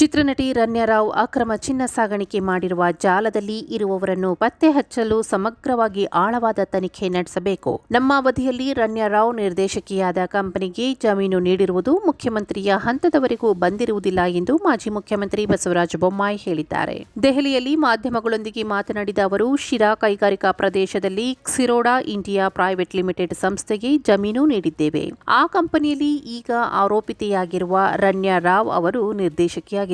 ಚಿತ್ರನಟಿ ರನ್ಯಾ ರಾವ್ ಅಕ್ರಮ ಚಿನ್ನ ಸಾಗಾಣಿಕೆ ಮಾಡಿರುವ ಜಾಲದಲ್ಲಿ ಇರುವವರನ್ನು ಪತ್ತೆ ಹಚ್ಚಲು ಸಮಗ್ರವಾಗಿ ಆಳವಾದ ತನಿಖೆ ನಡೆಸಬೇಕು. ನಮ್ಮ ಅವಧಿಯಲ್ಲಿ ರನ್ಯಾ ರಾವ್ ನಿರ್ದೇಶಕಿಯಾದ ಕಂಪನಿಗೆ ಜಮೀನು ನೀಡಿರುವುದು ಮುಖ್ಯಮಂತ್ರಿಯ ಹಂತದವರೆಗೂ ಬಂದಿರುವುದಿಲ್ಲ ಎಂದು ಮಾಜಿ ಮುಖ್ಯಮಂತ್ರಿ ಬಸವರಾಜ ಬೊಮ್ಮಾಯಿ ಹೇಳಿದ್ದಾರೆ. ದೆಹಲಿಯಲ್ಲಿ ಮಾಧ್ಯಮಗಳೊಂದಿಗೆ ಮಾತನಾಡಿದ ಅವರು, ಶಿರಾ ಕೈಗಾರಿಕಾ ಪ್ರದೇಶದಲ್ಲಿ ಕ್ಸಿರೋಡಾ ಇಂಡಿಯಾ ಪ್ರೈವೇಟ್ ಲಿಮಿಟೆಡ್ ಸಂಸ್ಥೆಗೆ ಜಮೀನು ನೀಡಿದ್ದೇವೆ. ಆ ಕಂಪನಿಯಲ್ಲಿ ಈಗ ಆರೋಪಿತೆಯಾಗಿರುವ ರನ್ಯಾ ರಾವ್ ಅವರು ನಿರ್ದೇಶಕಿಯಾಗಿದ್ದಾರೆ.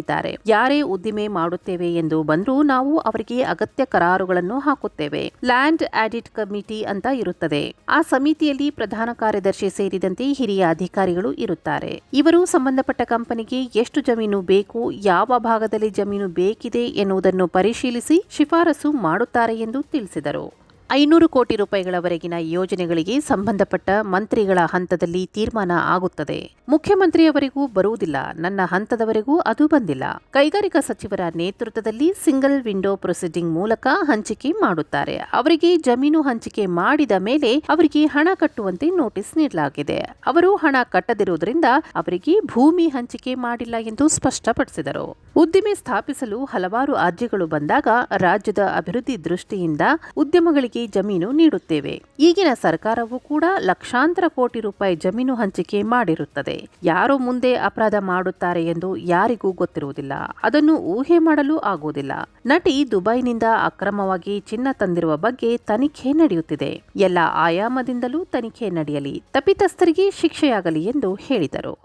ಯಾರೇ ಉದ್ದಿಮೆ ಮಾಡುತ್ತೇವೆ ಎಂದು ಬಂದರೂ ನಾವು ಅವರಿಗೆ ಅಗತ್ಯ ಕರಾರುಗಳನ್ನು ಹಾಕುತ್ತೇವೆ. ಲ್ಯಾಂಡ್ ಆಡಿಟ್ ಕಮಿಟಿ ಅಂತ ಇರುತ್ತದೆ. ಆ ಸಮಿತಿಯಲ್ಲಿ ಪ್ರಧಾನ ಕಾರ್ಯದರ್ಶಿ ಸೇರಿದಂತೆ ಹಿರಿಯ ಅಧಿಕಾರಿಗಳು ಇರುತ್ತಾರೆ. ಇವರು ಸಂಬಂಧಪಟ್ಟ ಕಂಪನಿಗೆ ಎಷ್ಟು ಜಮೀನು ಬೇಕು, ಯಾವ ಭಾಗದಲ್ಲಿ ಜಮೀನು ಬೇಕಿದೆ ಎನ್ನುವುದನ್ನು ಪರಿಶೀಲಿಸಿ ಶಿಫಾರಸು ಮಾಡುತ್ತಾರೆ ಎಂದು ತಿಳಿಸಿದರು. 500 ಕೋಟಿ ರೂಪಾಯಿಗಳವರೆಗಿನ ಯೋಜನೆಗಳಿಗೆ ಸಂಬಂಧಪಟ್ಟ ಮಂತ್ರಿಗಳ ಹಂತದಲ್ಲಿ ತೀರ್ಮಾನ ಆಗುತ್ತದೆ. ಮುಖ್ಯಮಂತ್ರಿಯವರಿಗೂ ಬರುವುದಿಲ್ಲ. ನನ್ನ ಹಂತದವರೆಗೂ ಅದು ಬಂದಿಲ್ಲ. ಕೈಗಾರಿಕಾ ಸಚಿವರ ನೇತೃತ್ವದಲ್ಲಿ ಸಿಂಗಲ್ ವಿಂಡೋ ಪ್ರೊಸೀಡಿಂಗ್ ಮೂಲಕ ಹಂಚಿಕೆ ಮಾಡುತ್ತಾರೆ. ಅವರಿಗೆ ಜಮೀನು ಹಂಚಿಕೆ ಮಾಡಿದ ಮೇಲೆ ಅವರಿಗೆ ಹಣ ಕಟ್ಟುವಂತೆ ನೋಟಿಸ್ ನೀಡಲಾಗಿದೆ. ಅವರು ಹಣ ಕಟ್ಟದಿರುವುದರಿಂದ ಅವರಿಗೆ ಭೂಮಿ ಹಂಚಿಕೆ ಮಾಡಿಲ್ಲ ಎಂದು ಸ್ಪಷ್ಟಪಡಿಸಿದರು. ಉದ್ದಿಮೆ ಸ್ಥಾಪಿಸಲು ಹಲವಾರು ಅರ್ಜಿಗಳು ಬಂದಾಗ ರಾಜ್ಯದ ಅಭಿವೃದ್ಧಿ ದೃಷ್ಟಿಯಿಂದ ಉದ್ಯಮಗಳಿಗೆ ಜಮೀನು ನೀಡುತ್ತೇವೆ. ಈಗಿನ ಸರ್ಕಾರವೂ ಕೂಡ ಲಕ್ಷಾಂತರ ಕೋಟಿ ರೂಪಾಯಿ ಜಮೀನು ಹಂಚಿಕೆ ಮಾಡಿರುತ್ತದೆ. ಯಾರು ಮುಂದೆ ಅಪರಾಧ ಮಾಡುತ್ತಾರೆ ಎಂದು ಯಾರಿಗೂ ಗೊತ್ತಿರುವುದಿಲ್ಲ. ಅದನ್ನು ಊಹೆ ಮಾಡಲು ಆಗುವುದಿಲ್ಲ. ನಟಿ ದುಬೈನಿಂದ ಅಕ್ರಮವಾಗಿ ಚಿನ್ನ ತಂದಿರುವ ಬಗ್ಗೆ ತನಿಖೆ ನಡೆಯುತ್ತಿದೆ. ಎಲ್ಲ ಆಯಾಮದಿಂದಲೂ ತನಿಖೆ ನಡೆಯಲಿ, ತಪ್ಪಿತಸ್ಥರಿಗೆ ಶಿಕ್ಷೆಯಾಗಲಿ ಎಂದು ಹೇಳಿದರು.